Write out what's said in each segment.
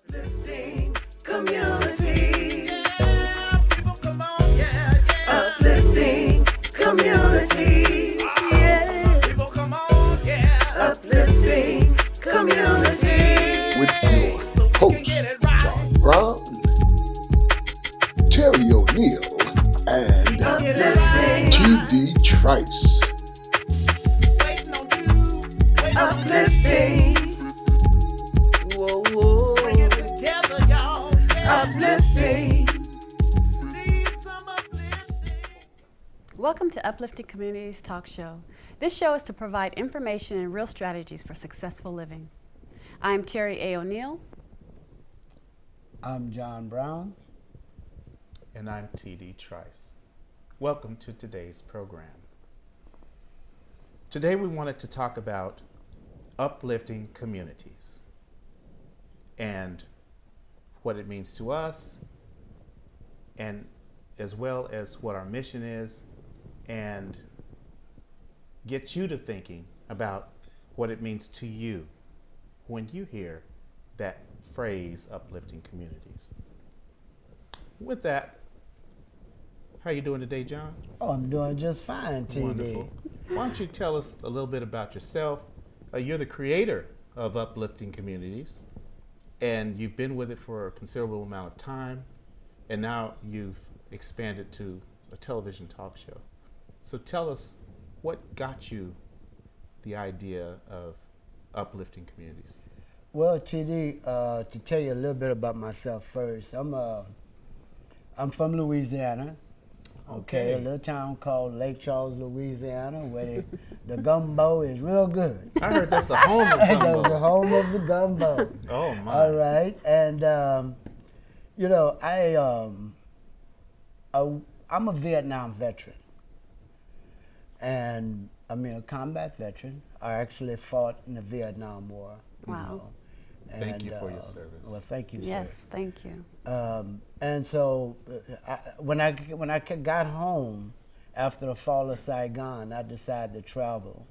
Uplifting community. Yeah, people, come on, yeah, yeah. Uplifting community. Yeah, people, come on, yeah. Uplifting community. With your host, John Brown, Terry O'Neill, and T.D. Trice. Uplifting. Whoa, whoa. Bring it together, y'all. Yeah. Uplifting. Need some uplifting. Welcome to Uplifting Communities Talk Show. This show is to provide information and real strategies for successful living. I'm Terry A. O'Neill. I'm John Brown. And I'm T.D. Trice. Welcome to today's program. Today we wanted to talk about uplifting communities and what it means to us, and as well as what our mission is, and get you to thinking about what it means to you when you hear that phrase, uplifting communities. With that, how you doing today, John? Oh, I'm doing just fine, TD. Wonderful. Why don't you tell us a little bit about yourself? You're the creator of Uplifting Communities, and you've been with it for a considerable amount of time, and now you've expanded to a television talk show. So tell us what got you the idea of uplifting communities. Well, TD, to tell you a little bit about myself first, I'm from Louisiana. Okay, a little town called Lake Charles, Louisiana, where the gumbo is real good. I heard that's the home of gumbo. The home of the gumbo. Oh my! All right, and you know, I'm a Vietnam veteran, and I mean a combat veteran. I actually fought in the Vietnam War. Wow. Thank you for your service. Well, thank you, sir. Yes, thank you. And so, when I got home after the fall of Saigon, I decided to travel.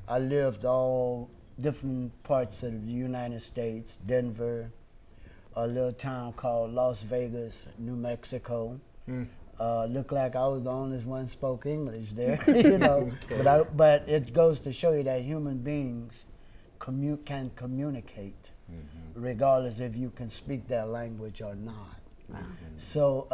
I lived all different parts of the United States, Denver, a little town called Las Vegas, New Mexico. Looked like I was the only one spoke English there, you know. Okay. But it goes to show you that human beings can communicate, regardless if you can speak their language or not. Wow. So,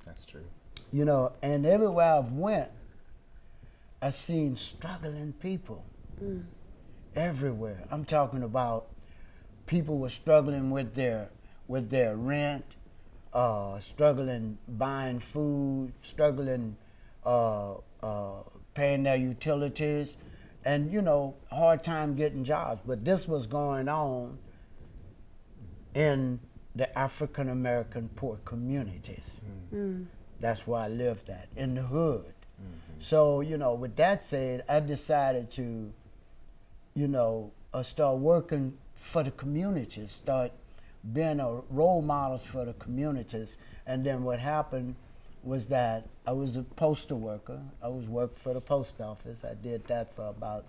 That's true. you know, and everywhere I've went, I've seen struggling people. Everywhere. I'm talking about people were struggling with their rent, struggling buying food, struggling paying their utilities, and you know, hard time getting jobs. But this was going on in the African American poor communities. That's where I lived at, in the hood. So, you know, with that said, I decided to, you know, start working for the communities, start being a role models for the communities. And then what happened was that I was a postal worker. I was working for the post office. I did that for about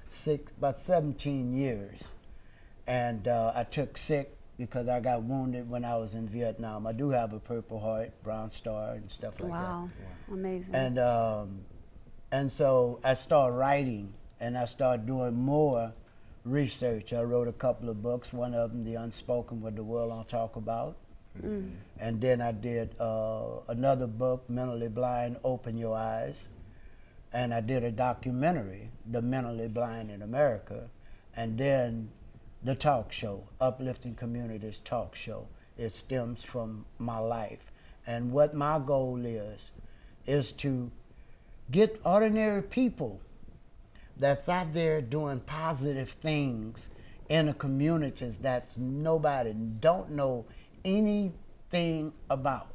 17 years. And I took sick because I got wounded when I was in Vietnam. I do have a Purple Heart, Bronze Star, and stuff like that. Wow. Amazing. And so I started writing, and I started doing more research. I wrote a couple of books. One of them, The Unspoken, What the World Don't Talk About. And then I did another book, Mentally Blind, Open Your Eyes. And I did a documentary, The Mentally Blind in America. And then the talk show, Uplifting Communities Talk Show. It stems from my life. And what my goal is to get ordinary people that's out there doing positive things in the communities that's nobody don't know anything about.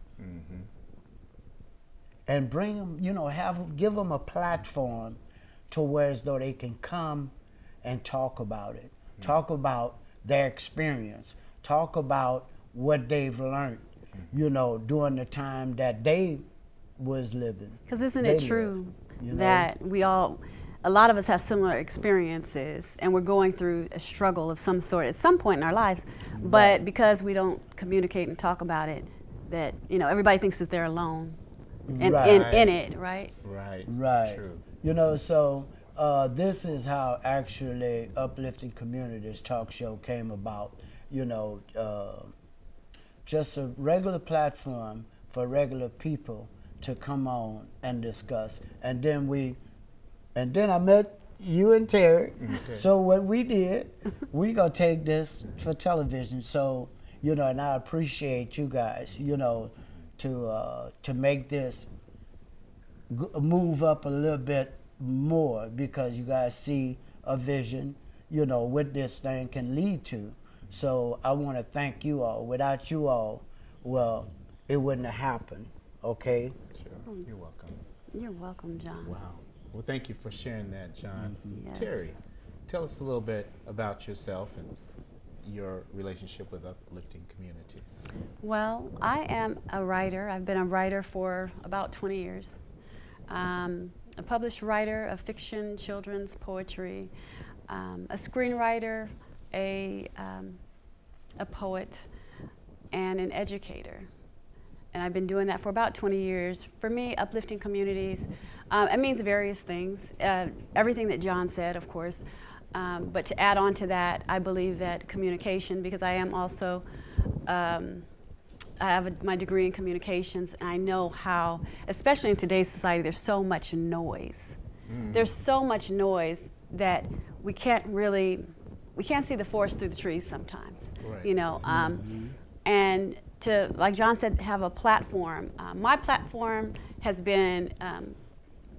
And bring them, you know, give them a platform to where as though they can come and talk about it. Talk about their experience. Talk about what they've learned, you know, during the time that they was living. Because isn't They it true lived, you know? that we all, a lot of us have similar experiences, and we're going through a struggle of some sort at some point in our lives. But because we don't communicate and talk about it, that everybody thinks that they're alone in it, right? Right. Right. True. So this is how actually Uplifting Communities talk show came about. Just a regular platform for regular people to come on and discuss. And then I met you and Terry. Okay. So what we did, we gonna take this for television. So, and I appreciate you guys, to make this move up a little bit more, because you guys see a vision, what this thing can lead to. So I want to thank you all. Without you all, well, it wouldn't have happened, okay? Sure. You're welcome. You're welcome, John. Wow. Well, thank you for sharing that, John. Yes. Terry, tell us a little bit about yourself and your relationship with Uplifting Communities. Well, I am a writer. I've been a writer for about 20 years. A published writer of fiction, children's poetry, a screenwriter, a poet, and an educator. And I've been doing that for about 20 years. For me, Uplifting Communities, it means various things. Everything that John said, of course. But to add on to that, I believe that communication, because I am also, I have my degree in communications, and I know how, especially in today's society, there's so much noise. There's so much noise that we can't see the forest through the trees sometimes. Right. And to, like John said, have a platform. My platform has been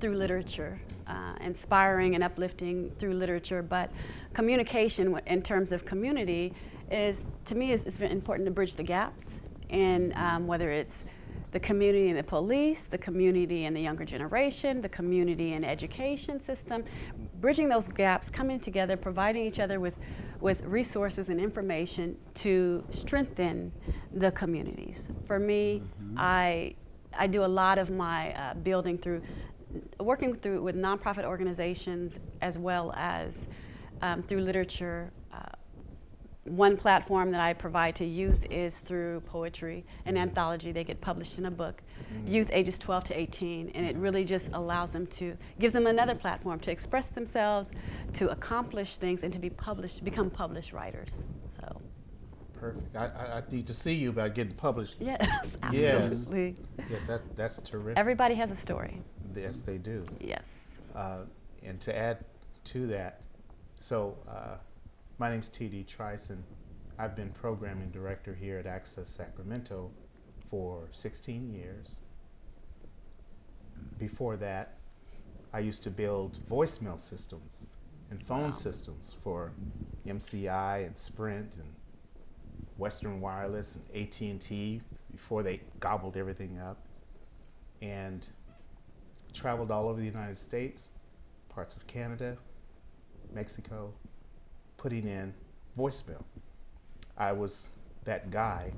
through literature, inspiring and uplifting through literature, but communication in terms of community to me, is very important to bridge the gaps, and whether it's the community and the police, the community and the younger generation, the community and education system, bridging those gaps, coming together, providing each other with resources and information to strengthen the communities. For me, I do a lot of my building through working with nonprofit organizations, as well as through literature. One platform that I provide to youth is through poetry, an anthology. They get published in a book, youth ages 12 to 18, and it really just allows them gives them another platform to express themselves, to accomplish things, and to become published writers. So. Perfect. I need to see you about getting published. Yes, absolutely. Yes, that's terrific. Everybody has a story. Yes, they do. Yes. And to add to that, so my name's T.D. Trice, and I've been programming director here at Access Sacramento for 16 years. Before that, I used to build voicemail systems and phone systems for MCI and Sprint and Western Wireless and AT&T before they gobbled everything up, and traveled all over the United States, parts of Canada, Mexico, putting in voicemail. I was that guy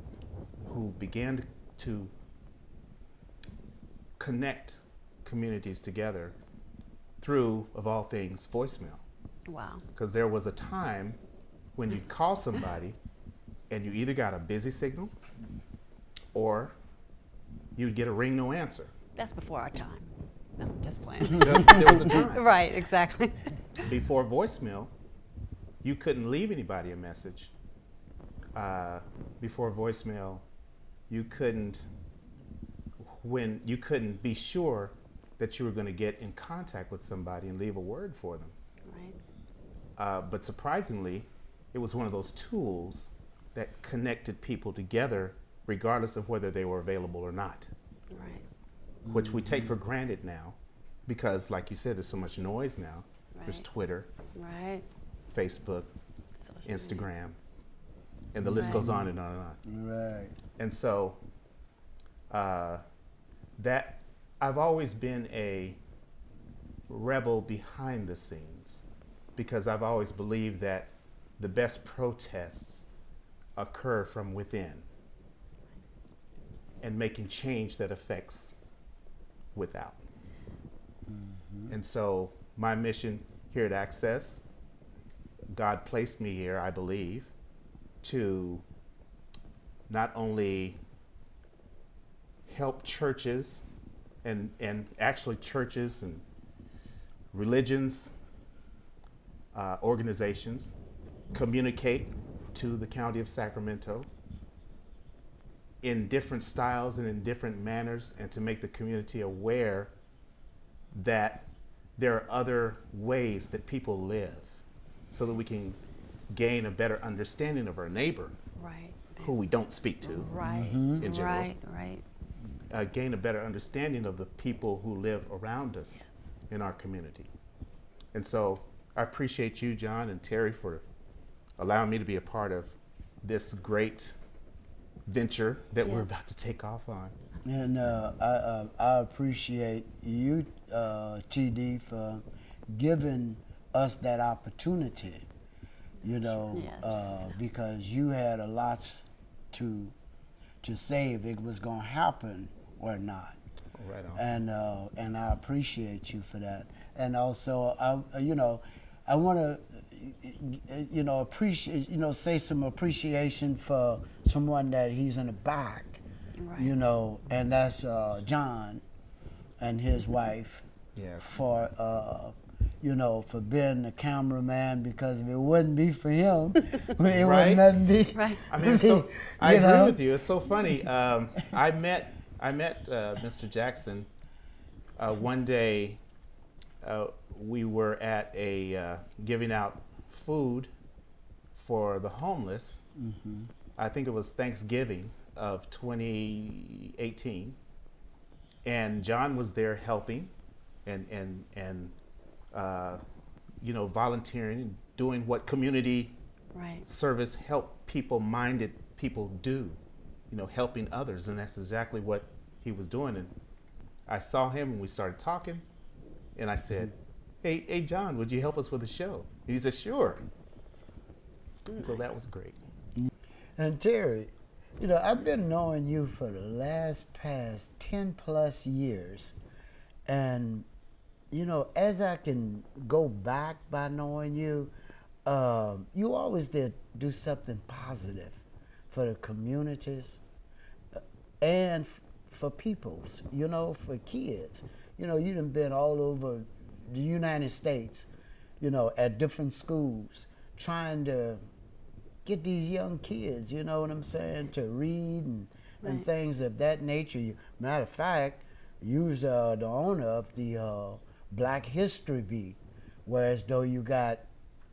who began to connect communities together through, of all things, voicemail. Wow. Because there was a time when you'd call somebody and you either got a busy signal or you'd get a ring, no answer. That's before our time. No, just playing. There was a time. Right, exactly. Before voicemail, you couldn't leave anybody a message. Before voicemail, you couldn't be sure that you were going to get in contact with somebody and leave a word for them. Right. But surprisingly, it was one of those tools that connected people together regardless of whether they were available or not. Right. Which we take for granted now because, like you said, there's so much noise now. Right. There's Twitter, Right. Facebook, Social media. Instagram, and the list goes on and on and on. Right. And so that I've always been a rebel behind the scenes because I've always believed that the best protests occur from within and making change that affects without. And so my mission here at Access, God placed me here, I believe, to not only help churches and actually churches and religions, organizations communicate to the County of Sacramento in different styles and in different manners, and to make the community aware that there are other ways that people live, so that we can gain a better understanding of our neighbor, Right. who we don't speak to Right. in general. Right. Right. Gain a better understanding of the people who live around us in our community. And so I appreciate you, John and Terry, for allowing me to be a part of this great venture that we're about to take off on. And I appreciate you, TD, for giving us that opportunity, you know, Yes. because you had a lot to say if it was going to happen or not. Right on. And I appreciate you for that. And also, I want to, appreciate, say some appreciation for someone that he's in the back, Right. and that's John and his wife. Yes. For for being the cameraman, because if it wouldn't be for him, it Right? wouldn't nothing be. Right. I mean, so I You agree know? with you. It's so funny. I met Mr. Jackson one day. We were at a giving out food for the homeless. Mm-hmm. I think it was Thanksgiving of 2018, and John was there helping, and volunteering and doing what community Right. service minded people do, helping others. And that's exactly what he was doing. And I saw him and we started talking, and I said, hey John, would you help us with the show? And he said, sure. And so that was great. And Terry, I've been knowing you for the past 10 plus years. And, as I can go back by knowing you, you always did do something positive for the communities and for peoples, for kids. You done been all over the United States, at different schools, trying to get these young kids, you know what I'm saying, to read and Right. things of that nature. Matter of fact, you's the owner of the Black History Beat, whereas though you got,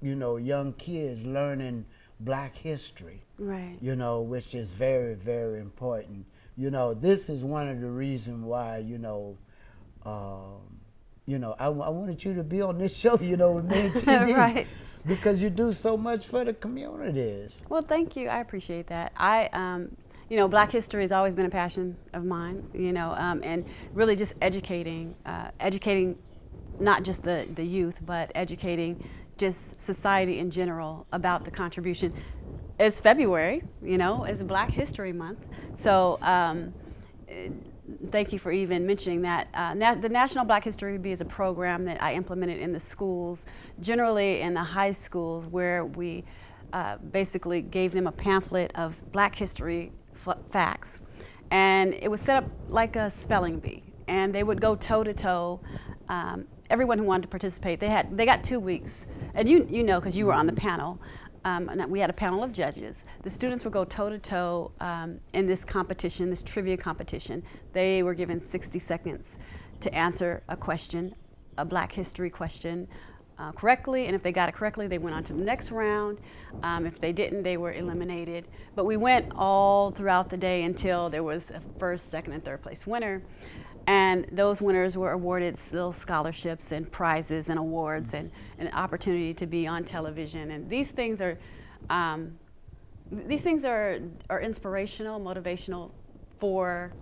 young kids learning Black history, Right. which is very, very important. This is one of the reasons why, I wanted you to be on this show, with me and TD. Right. Because you do so much for the communities. Well, thank you. I appreciate that. Black history has always been a passion of mine, and really just educating not just the youth, but educating just society in general about the contribution. It's February, it's Black History Month. So thank you for even mentioning that. The National Black History Week is a program that I implemented in the schools, generally in the high schools, where we basically gave them a pamphlet of Black history facts. And it was set up like a spelling bee. And they would go toe to toe. Everyone who wanted to participate, they got 2 weeks. And you know, because you were on the panel. And we had a panel of judges. The students would go toe-to-toe in this competition, this trivia competition. They were given 60 seconds to answer a question, a Black history question, correctly. And if they got it correctly, they went on to the next round. If they didn't, they were eliminated. But we went all throughout the day until there was a first, second, and third place winner. And those winners were awarded still scholarships and prizes and awards and an opportunity to be on television. And these things are inspirational, motivational for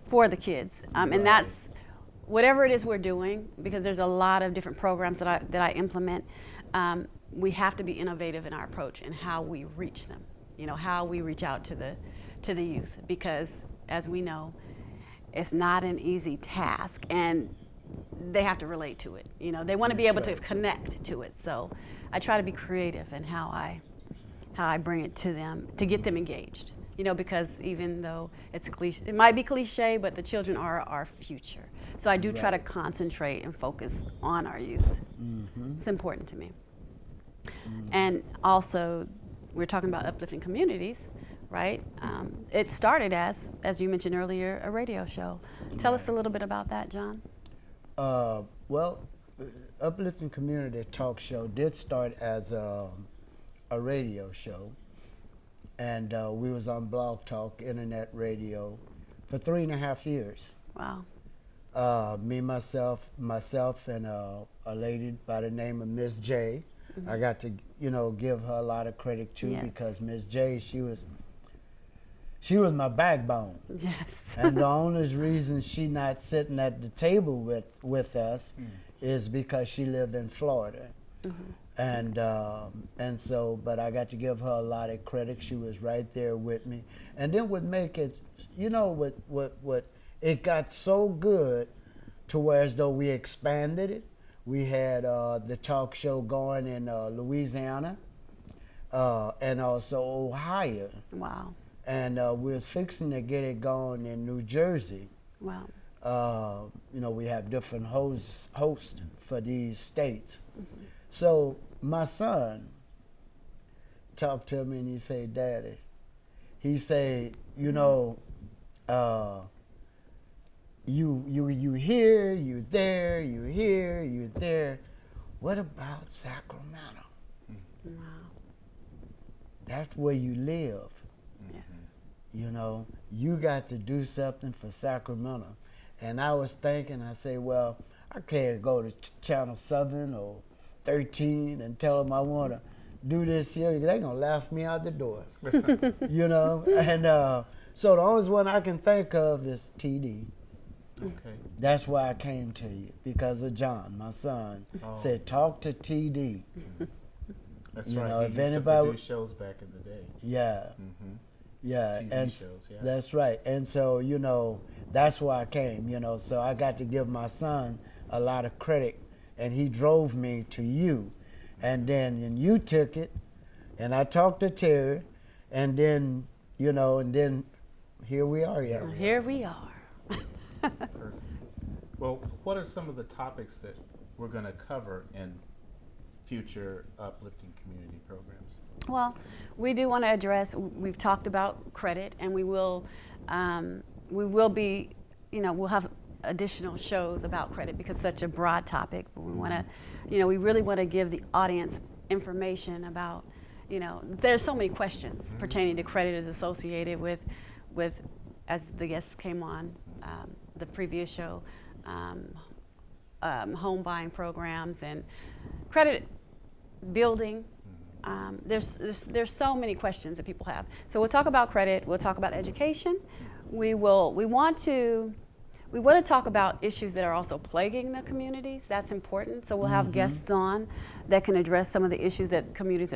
the kids. And that's whatever it is we're doing, because there's a lot of different programs that I implement. We have to be innovative in our approach and how we reach them. How we reach out to the youth, because as we know, it's not an easy task. And they have to relate to it. You know, they want to be able to connect to it. So I try to be creative in how I bring it to them to get them engaged. You know, because even though it's cliche, it might be cliche, but the children are our future. So I do try to concentrate and focus on our youth. It's important to me. And also, we're talking about uplifting communities, right? It started as you mentioned earlier, a radio show. Tell us a little bit about that, John. Well, Uplifting Community Talk Show did start as a radio show, and we was on Blog Talk, internet radio, for 3.5 years. Wow. Me, myself, and a lady by the name of Miss J. I got to, give her a lot of credit too, because Miss J, she was my backbone. Yes. And the only reason she not sitting at the table with us is because she lived in Florida. And so, but I got to give her a lot of credit. She was right there with me. And then would make it, what it got so good to where as though we expanded it. We had the talk show going in Louisiana and also Ohio. Wow. And we was fixing to get it going in New Jersey. Wow. We have different hosts for these states. So my son talked to me and he said, "Daddy," he said, you here, you there, you here, you there. What about Sacramento? Wow. That's where you live. Yeah. You got to do something for Sacramento. And I was thinking, I say, well, I can't go to Channel 7 or 13 and tell them I want to do this here. They're going to laugh me out the door, And so the only one I can think of is TD. Okay. That's why I came to you, because of John, my son, said, talk to TD. That's You right. know, He if used to anybody- produce shows back in the day. Yeah. Yeah, TV and shows, yeah. that's right. And so, that's why I came, so I got to give my son a lot of credit, and he drove me to you. And you took it, and I talked to Terry, and then, and then here we are. Yeah. Here we are. Perfect. Well, what are some of the topics that we're going to cover in future uplifting community programs? Well, we do want to address, we've talked about credit, and we will be, we'll have additional shows about credit because it's such a broad topic. But we want to, we really want to give the audience information about, there's so many questions pertaining to credit is associated with, as the guests came on the previous show, home buying programs and credit building. There's so many questions that people have. So we'll talk about credit. We'll talk about education. We want to talk about issues that are also plaguing the communities. That's important. So we'll have guests on that can address some of the issues that communities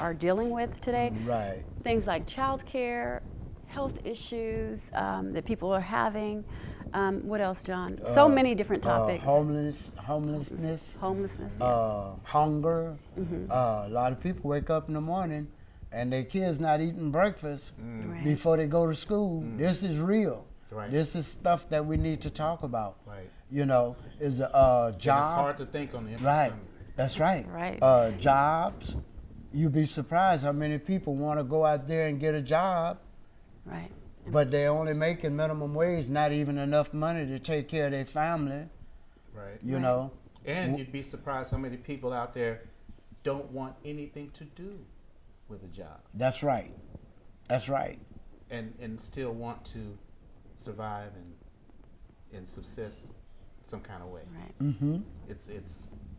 are dealing with today. Right. Things like childcare, health issues that people are having. What else, John? So many different topics. Homelessness. Homelessness, yes. Hunger. A lot of people wake up in the morning and their kids not eating breakfast Right. before they go to school. This is real. Right. This is stuff that we need to talk about. Right. Is a And job. it's hard to think on the empty Right. stomach. That's right. Right. Jobs. You'd be surprised how many people want to go out there and get a job, Right. but they're only making minimum wage, not even enough money to take care of their family. Right. You know. And you'd be surprised how many people out there don't want anything to do with a job That's right. That's right. and still want to survive and subsist some kind of way. Right. Mm-hmm. It's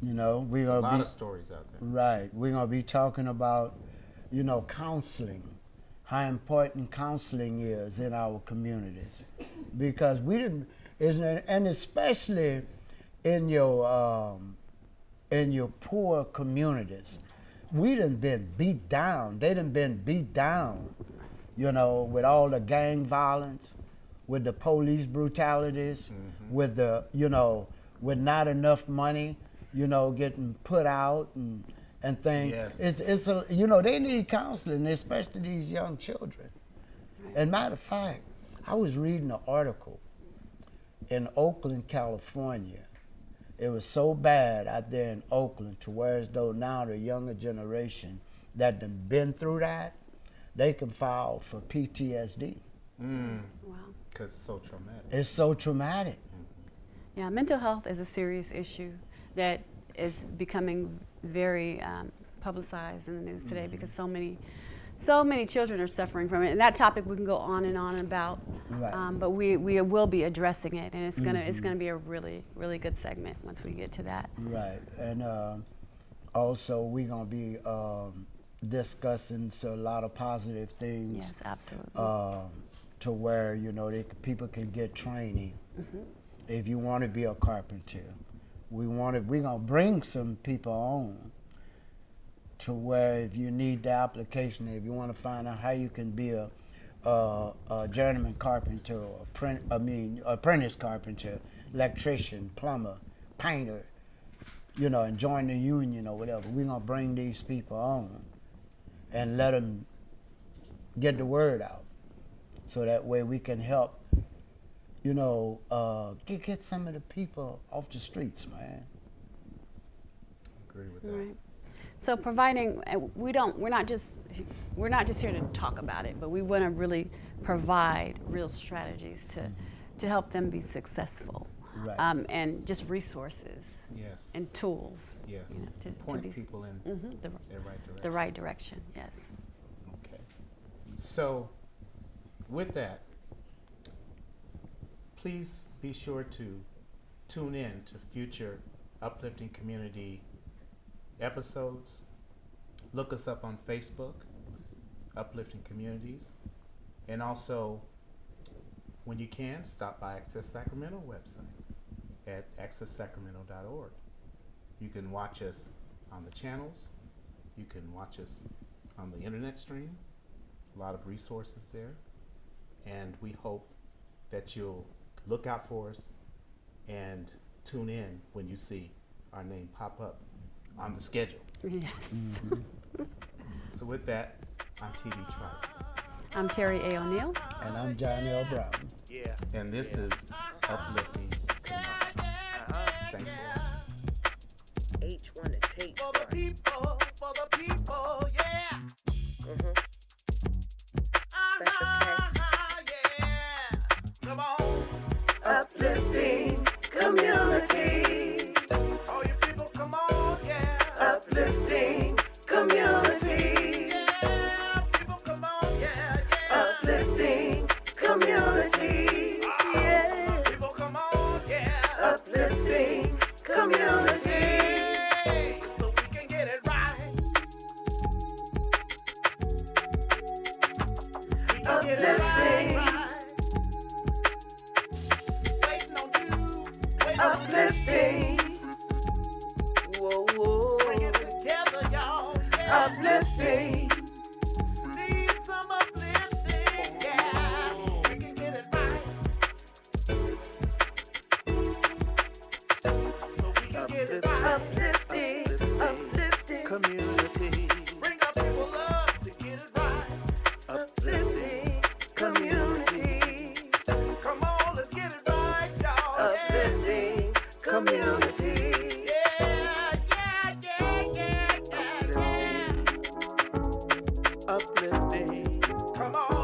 We're a lot gonna of stories out there. right. We're gonna be talking about, counseling, how important counseling is in our communities, because we didn't, and especially in your poor communities, we done been beat down. They done been beat down, with all the gang violence, with the police brutalities, with the, with not enough money, you know, getting put out and things. Yes. It's a, you know, they need counseling, especially these young children. And matter of fact, I was reading an article in Oakland, California. It was so bad out there in Oakland to where as though now the younger generation that done been through that, they can file for PTSD. Wow. Because it's so traumatic. It's so traumatic. Yeah, mental health is a serious issue that is becoming very publicized in the news today because so many children are suffering from it. And that topic we can go on and on about, Right. but we will be addressing it, and it's gonna be a really good segment once we get to that. Right. And also we're gonna be discussing a lot of positive things. Yes, absolutely. To where, you know, people can get training. If you want to be a carpenter, we're gonna bring some people on to where if you need the application, if you want to find out how you can be a journeyman carpenter or apprentice carpenter, electrician, plumber, painter, you know, and join the union or whatever, we're gonna bring these people on and let them get the word out, so that way we can help, you know, get some of the people off the streets, man. Agree with that. Right. So providing, we're not just here to talk about it, but we want to really provide real strategies to help them be successful, Right. and just resources Yes. and tools. Yes. You know, to Point be people in the their right direction. the right direction. Yes. Okay. So, with that, please be sure to tune in to future Uplifting Community episodes. Look us up on Facebook, Uplifting Communities, and also, when you can, stop by Access Sacramento website at accesssacramento.org. You can watch us on the channels. You can watch us on the internet stream. A lot of resources there. And we hope that you'll look out for us and tune in when you see our name pop up on the schedule. Yes. So with that, I'm TV Trice. I'm Terry A. O'Neill. And I'm Johnny L. Brown. Yeah. And this is Uplifting Community. Thank you. H1 to take for the people, yeah. Yeah. Come on. Uplifting community. All you people, come on, yeah. Uplifting community. Yeah, people, come on, yeah, yeah. Uplifting community. Yeah. People, come on, yeah. Uplifting community. So we can get it right. We can get it right. Waiting on you. Uplifting. Whoa, whoa. Bring it together, y'all. Yeah. Uplifting. Need some uplifting. Yeah. We can get it right. So we can get it right. Uplifting community. Bring our people up to get it right. Uplifting community. Come on, let's get it right, y'all. Uplifting community. Yeah, yeah, yeah, yeah, yeah, yeah. Uplifting. Come on.